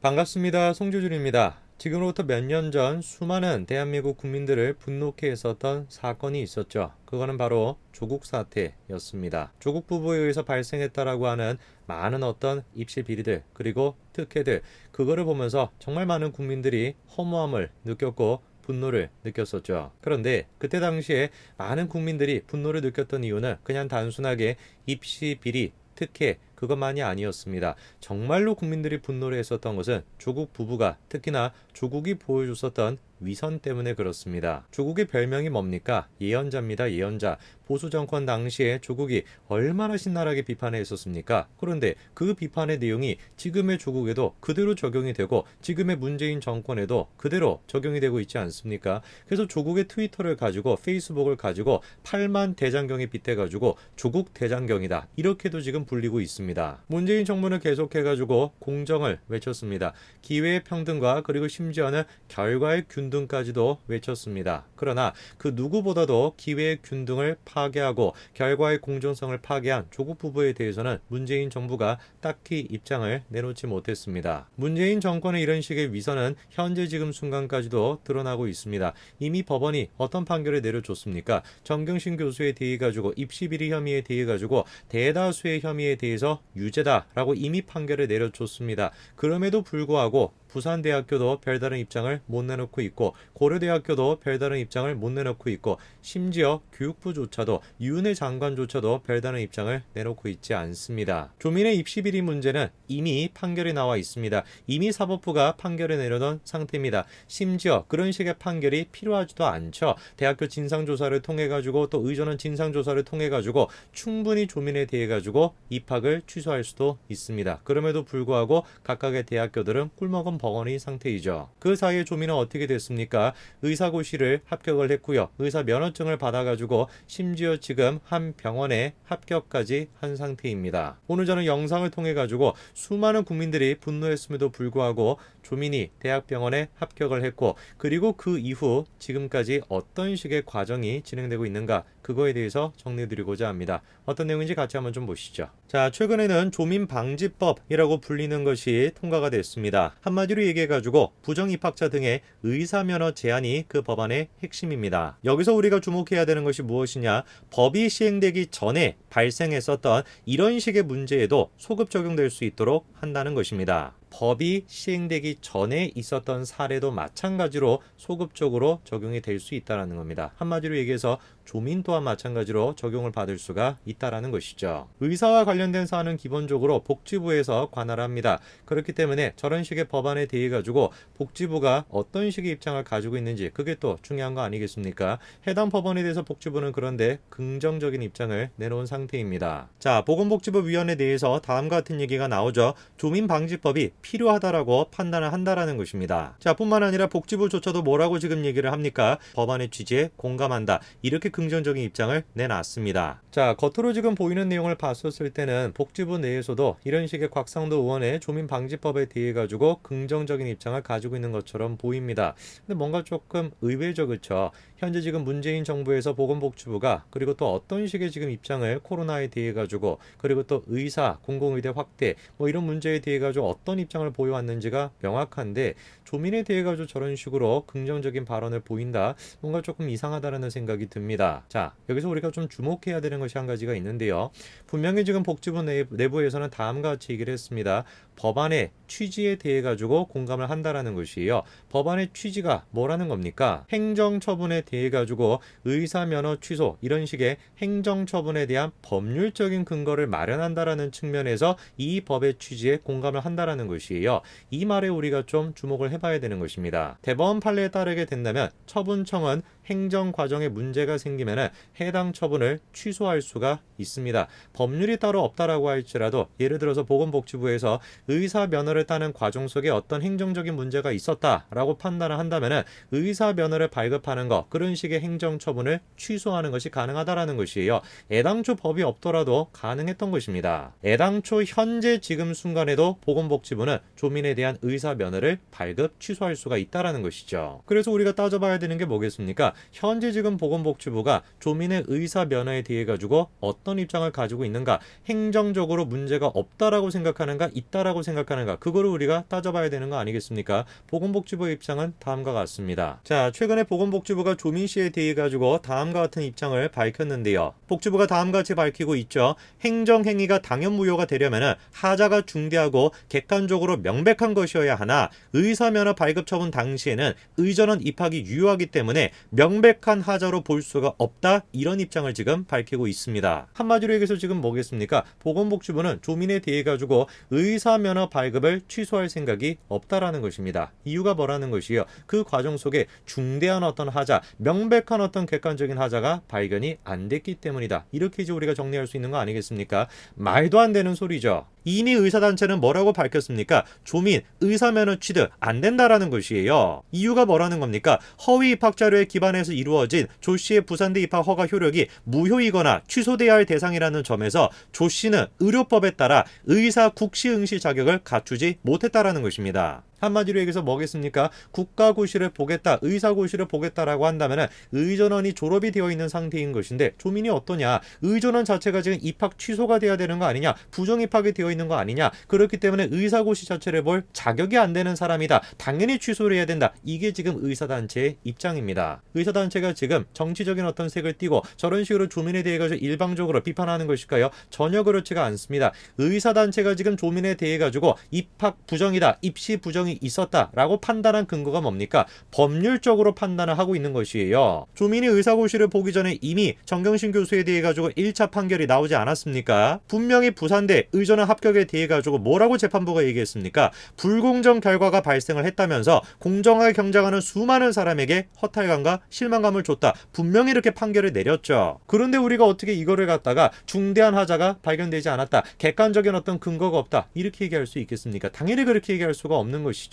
반갑습니다. 송조준입니다. 지금으로부터 몇 년 전 수많은 대한민국 국민들을 분노케 했었던 사건이 있었죠. 그거는 바로 조국 사태였습니다. 조국 부부에 의해서 발생했다라고 하는 많은 어떤 입시 비리들 그리고 특혜들, 그거를 보면서 정말 많은 국민들이 허무함을 느꼈고 분노를 느꼈었죠. 그런데 그때 당시에 많은 국민들이 분노를 느꼈던 이유는 그냥 단순하게 입시 비리, 특혜, 그것만이 아니었습니다. 정말로 국민들이 분노를 했었던 것은 조국 부부가, 특히나 조국이 보여줬었던 위선 때문에 그렇습니다. 조국의 별명이 뭡니까? 예언자입니다. 예언자. 보수 정권 당시에 조국이 얼마나 신랄하게 비판을 했었습니까? 그런데 그 비판의 내용이 지금의 조국에도 그대로 적용이 되고 지금의 문재인 정권에도 그대로 적용이 되고 있지 않습니까? 그래서 조국의 트위터를 가지고, 페이스북을 가지고 8만 대장경에 빗대가지고 조국 대장경이다, 이렇게도 지금 불리고 있습니다. 문재인 정부는 계속해가지고 공정을 외쳤습니다. 기회의 평등과 그리고 심지어는 결과의 균등까지도 외쳤습니다. 그러나 그 누구보다도 기회의 균등을 파괴하고 결과의 공정성을 파괴한 조국 부부에 대해서는 문재인 정부가 딱히 입장을 내놓지 못했습니다. 문재인 정권의 이런 식의 위선은 현재 지금 순간까지도 드러나고 있습니다. 이미 법원이 어떤 판결을 내려줬습니까? 정경심 교수에 대해 가지고 입시비리 혐의에 대해 가지고 대다수의 혐의에 대해서 유죄다라고 이미 판결을 내려줬습니다. 그럼에도 불구하고 부산대학교도 별다른 입장을 못 내놓고 있고, 고려대학교도 별다른 입장을 못 내놓고 있고, 심지어 교육부조차도, 윤회 장관조차도 별다른 입장을 내놓고 있지 않습니다. 조민의 입시비리 문제는 이미 판결이 나와 있습니다. 이미 사법부가 판결을 내려놓은 상태입니다. 심지어 그런 식의 판결이 필요하지도 않죠. 대학교 진상조사를 통해 가지고, 또 의전원 진상조사를 통해 가지고 충분히 조민에 대해 가지고 입학을 취소할 수도 있습니다. 그럼에도 불구하고 각각의 대학교들은 꿀먹은 벙어리 상태이죠. 그 사이에 조민은 어떻게 됐습니까? 의사고시를 합격을 했고요. 의사 면허증을 받아가지고 심지어 지금 한 병원에 합격까지 한 상태입니다. 오늘 저는 영상을 통해 가지고 수많은 국민들이 분노했음에도 불구하고 조민이 대학병원에 합격을 했고, 그리고 그 이후 지금까지 어떤 식의 과정이 진행되고 있는가, 그거에 대해서 정리해드리고자 합니다. 어떤 내용인지 같이 한번 좀 보시죠. 자, 최근에는 조민방지법이라고 불리는 것이 통과가 됐습니다. 한마디로 얘기해가지고 부정입학자 등의 의사면허 제한이 그 법안의 핵심입니다. 여기서 우리가 주목해야 되는 것이 무엇이냐, 법이 시행되기 전에 발생했었던 이런 식의 문제에도 소급 적용될 수 있도록 한다는 것입니다. 법이 시행되기 전에 있었던 사례도 마찬가지로 소급적으로 적용이 될 수 있다는 겁니다. 한마디로 얘기해서 조민 또한 마찬가지로 적용을 받을 수가 있다는 것이죠. 의사와 관련된 사안은 기본적으로 복지부에서 관할합니다. 그렇기 때문에 저런 식의 법안에 대해 가지고 복지부가 어떤 식의 입장을 가지고 있는지, 그게 또 중요한 거 아니겠습니까? 해당 법안에 대해서 복지부는 그런데 긍정적인 입장을 내놓은 상태입니다. 자, 보건복지부위원회에 대해서 다음과 같은 얘기가 나오죠. 조민방지법이 필요하다라고 판단을 한다라는 것입니다. 자, 뿐만 아니라 복지부조차도 뭐라고 지금 얘기를 합니까? 법안의 취지에 공감한다, 이렇게 긍정적인 입장을 내놨습니다. 자, 겉으로 지금 보이는 내용을 봤었을 때는 복지부 내에서도 이런 식의 곽상도 의원의 조민방지법에 대해 가지고 긍정적인 입장을 가지고 있는 것처럼 보입니다. 근데 뭔가 조금 의외죠, 그렇죠? 현재 지금 문재인 정부에서 보건복지부가, 그리고 또 어떤 식의 지금 입장을 코로나에 대해 가지고, 그리고 또 의사, 공공의대 확대, 뭐 이런 문제에 대해 가지고 어떤 입장을 보여왔는지가 명확한데, 조민에 대해 가지고 저런 식으로 긍정적인 발언을 보인다, 뭔가 조금 이상하다라는 생각이 듭니다. 자, 여기서 우리가 좀 주목해야 되는 것이 한 가지가 있는데요. 분명히 지금 복지부 내부에서는 다음과 같이 얘기를 했습니다. 법안의 취지에 대해 가지고 공감을 한다라는 것이에요. 법안의 취지가 뭐라는 겁니까? 행정처분에 대해 가지고 의사 면허 취소, 이런 식의 행정처분에 대한 법률적인 근거를 마련한다라는 측면에서 이 법의 취지에 공감을 한다라는 것이에요. 이 말에 우리가 좀 주목을 해봐야 되는 것입니다. 대법원 판례에 따르게 된다면 처분청은 행정 과정에 문제가 생기면 해당 처분을 취소할 수가 있습니다. 법률이 따로 없다라고 할지라도, 예를 들어서 보건복지부에서 의사 면허를 따는 과정 속에 어떤 행정적인 문제가 있었다라고 판단을 한다면 의사 면허를 발급하는 것, 그런 식의 행정 처분을 취소하는 것이 가능하다라는 것이에요. 애당초 법이 없더라도 가능했던 것입니다. 애당초 현재 지금 순간에도 보건복지부는 조민에 대한 의사 면허를 발급 취소할 수가 있다라는 것이죠. 그래서 우리가 따져봐야 되는 게 뭐겠습니까? 현재 지금 보건복지부가 조민의 의사 면허에 대해 가지고 어떤 입장을 가지고 있는가, 행정적으로 문제가 없다라고 생각하는가, 있다라고 생각하는가, 그거를 우리가 따져봐야 되는 거 아니겠습니까? 보건복지부의 입장은 다음과 같습니다. 자, 최근에 보건복지부가 조민 씨에 대해 가지고 다음과 같은 입장을 밝혔는데요. 복지부가 다음과 같이 밝히고 있죠. 행정행위가 당연무효가 되려면 하자가 중대하고 객관적으로 명백한 것이어야 하나 의사면허 발급 처분 당시에는 의전원 입학이 유효하기 때문에 명백한 하자로 볼 수가 없다, 이런 입장을 지금 밝히고 있습니다. 한마디로 얘기해서 지금 뭐겠습니까? 보건복지부는 조민에 대해 가지고 의사면허 발급을 취소할 생각이 없다라는 것입니다. 이유가 뭐라는 것이요? 그 과정 속에 중대한 어떤 하자, 명백한 어떤 객관적인 하자가 발견이 안 됐기 때문이다. 이렇게 이제 우리가 정리할 수 있는 거 아니겠습니까? 말도 안 되는 소리죠. 이미 의사단체는 뭐라고 밝혔습니까? 조민 의사면허 취득 안 된다라는 것이에요. 이유가 뭐라는 겁니까? 허위 입학 자료에 기반해서 이루어진 조 씨의 부산대 입학 허가 효력이 무효이거나 취소돼야 할 대상이라는 점에서 조 씨는 의료법에 따라 의사 국시 응시 자격을 갖추지 못했다라는 것입니다. 한마디로 얘기해서 뭐겠습니까? 국가고시를 보겠다, 의사고시를 보겠다라고 한다면 의전원이 졸업이 되어 있는 상태인 것인데 조민이 어떠냐? 의전원 자체가 지금 입학 취소가 돼야 되는 거 아니냐? 부정입학이 되어 있는 거 아니냐? 그렇기 때문에 의사고시 자체를 볼 자격이 안 되는 사람이다. 당연히 취소를 해야 된다. 이게 지금 의사단체의 입장입니다. 의사단체가 지금 정치적인 어떤 색을 띠고 저런 식으로 조민에 대해 가지고 일방적으로 비판하는 것일까요? 전혀 그렇지가 않습니다. 의사단체가 지금 조민에 대해 가지고 입학 부정이다, 입시 부정이 있었다라고 판단한 근거가 뭡니까? 법률적으로 판단을 하고 있는 것이에요. 조민이 의사고시를 보기 전에 이미 정경심 교수에 대해 가지고 1차 판결이 나오지 않았습니까? 분명히 부산대 의전원 합격에 대해 가지고 뭐라고 재판부가 얘기했습니까? 불공정 결과가 발생을 했다면서 공정하게 경쟁하는 수많은 사람에게 허탈감과 실망감을 줬다. 분명히 이렇게 판결을 내렸죠. 그런데 우리가 어떻게 이거를 갖다가 중대한 하자가 발견되지 않았다, 객관적인 어떤 근거가 없다, 이렇게 얘기할 수 있겠습니까? 당연히 그렇게 얘기할 수가 없는 것이죠.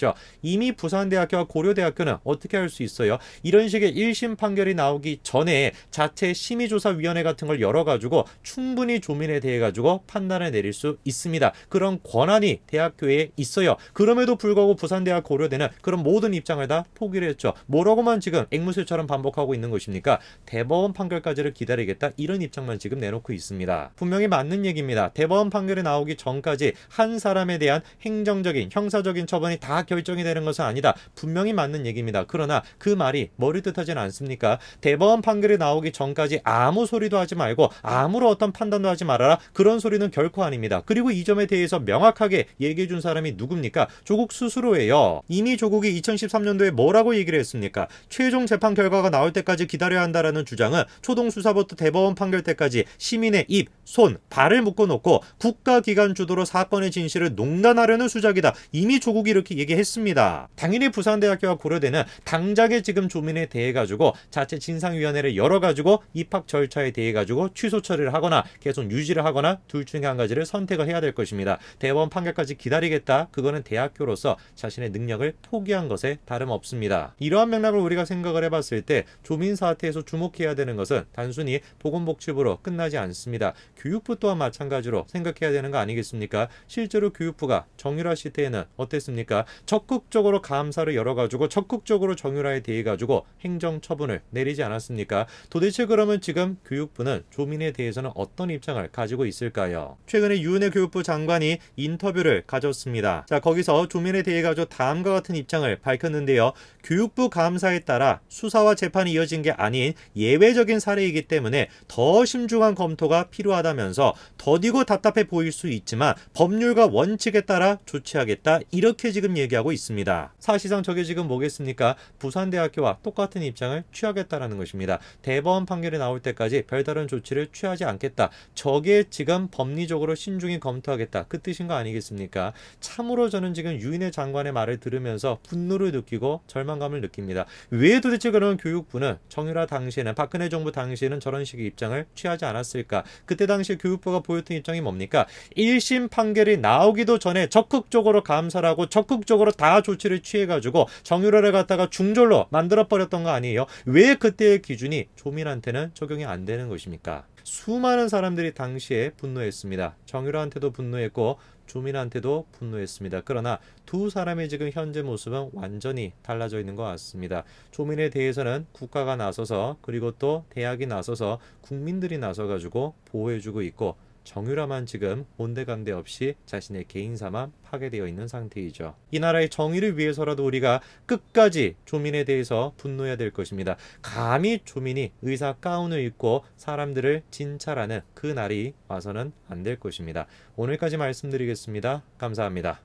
이미 부산대학교와 고려대학교는 어떻게 할 수 있어요? 이런 식의 1심 판결이 나오기 전에 자체 심의조사위원회 같은 걸 열어가지고 충분히 조민에 대해 가지고 판단을 내릴 수 있습니다. 그런 권한이 대학교에 있어요. 그럼에도 불구하고 부산대학 고려대는 그런 모든 입장을 다 포기를 했죠. 뭐라고만 지금 앵무새처럼 반복하고 있는 것입니까? 대법원 판결까지를 기다리겠다, 이런 입장만 지금 내놓고 있습니다. 분명히 맞는 얘기입니다. 대법원 판결이 나오기 전까지 한 사람에 대한 행정적인 형사적인 처분이 다 결정이 되는 것은 아니다. 분명히 맞는 얘기입니다. 그러나 그 말이 머리뜻하진 않습니까? 대법원 판결이 나오기 전까지 아무 소리도 하지 말고 아무런 어떤 판단도 하지 말아라, 그런 소리는 결코 아닙니다. 그리고 이 점에 대해서 명확하게 얘기해 준 사람이 누굽니까? 조국 스스로예요. 이미 조국이 2013년도에 뭐라고 얘기를 했습니까? 최종 재판 결과가 나올 때까지 기다려야 한다라는 주장은 초동수사부터 대법원 판결 때까지 시민의 입, 손, 발을 묶어놓고 국가기관 주도로 사건의 진실을 농단하려는 수작이다. 이미 조국이 이렇게 얘기했습니다. 당연히 부산대학교와 고려대는 당장에 지금 조민에 대해 가지고 자체 진상위원회를 열어가지고 입학 절차에 대해 가지고 취소 처리를 하거나 계속 유지를 하거나 둘 중에 한 가지를 선택을 해야 될 것입니다. 대법원 판결까지 기다리겠다, 그거는 대학교로서 자신의 능력을 포기한 것에 다름없습니다. 이러한 맥락을 우리가 생각을 해봤을 때 조민 사태에서 주목해야 되는 것은 단순히 보건복지부로 끝나지 않습니다. 교육부 또한 마찬가지로 생각해야 되는 거 아니겠습니까? 실제로 교육부가 정유라 씨 때에는 어땠습니까? 적극적으로 감사를 열어가지고 적극적으로 정유라에 대해 가지고 행정처분을 내리지 않았습니까? 도대체 그러면 지금 교육부는 조민에 대해서는 어떤 입장을 가지고 있을까요? 최근에 유은혜 교육부 장관이 인터뷰를 가졌습니다. 자, 거기서 조민에 대해 가지고 다음과 같은 입장을 밝혔는데요. 교육부 감사에 따라 수사와 재판이 이어진 게 아닌 예외적인 사례이기 때문에 더 심중한 검토가 필요하다면서 더디고 답답해 보일 수 있지만 법률과 원칙에 따라 조치하겠다, 이렇게 지금 얘기하고 있습니다. 사실상 저게 지금 뭐겠습니까? 부산대학교와 똑같은 입장을 취하겠다라는 것입니다. 대법원 판결이 나올 때까지 별다른 조치를 취하지 않겠다. 저게 지금 법리적으로 신중히 검토하겠다, 그 뜻인 거 아니겠습니까? 참으로 저는 지금 유인혜 장관의 말을 들으면서 분노를 느끼고 절망감을 느낍니다. 왜 도대체 그런 교육부는 정유라 당시에는, 박근혜 정부 당시에는 저런 식의 입장을 취하지 않았을까? 그때 당시 교육부가 보였던 입장이 뭡니까? 1심 판결이 나오기도 전에 적극적으로 감사를 하고 적극적으로 다 조치를 취해가지고 정유라를 갖다가 중졸로 만들어버렸던 거 아니에요? 왜 그때의 기준이 조민한테는 적용이 안 되는 것입니까? 수많은 사람들이 당시에 분노했습니다. 정유라한테도 분노했고 조민한테도 분노했습니다. 그러나 두 사람의 지금 현재 모습은 완전히 달라져 있는 것 같습니다. 조민에 대해서는 국가가 나서서 그리고 또 대학이 나서서 국민들이 나서가지고 보호해주고 있고 정유라만 지금 온데간데 없이 자신의 개인사만 파괴되어 있는 상태이죠. 이 나라의 정의를 위해서라도 우리가 끝까지 조민에 대해서 분노해야 될 것입니다. 감히 조민이 의사 가운을 입고 사람들을 진찰하는 그 날이 와서는 안 될 것입니다. 오늘까지 말씀드리겠습니다. 감사합니다.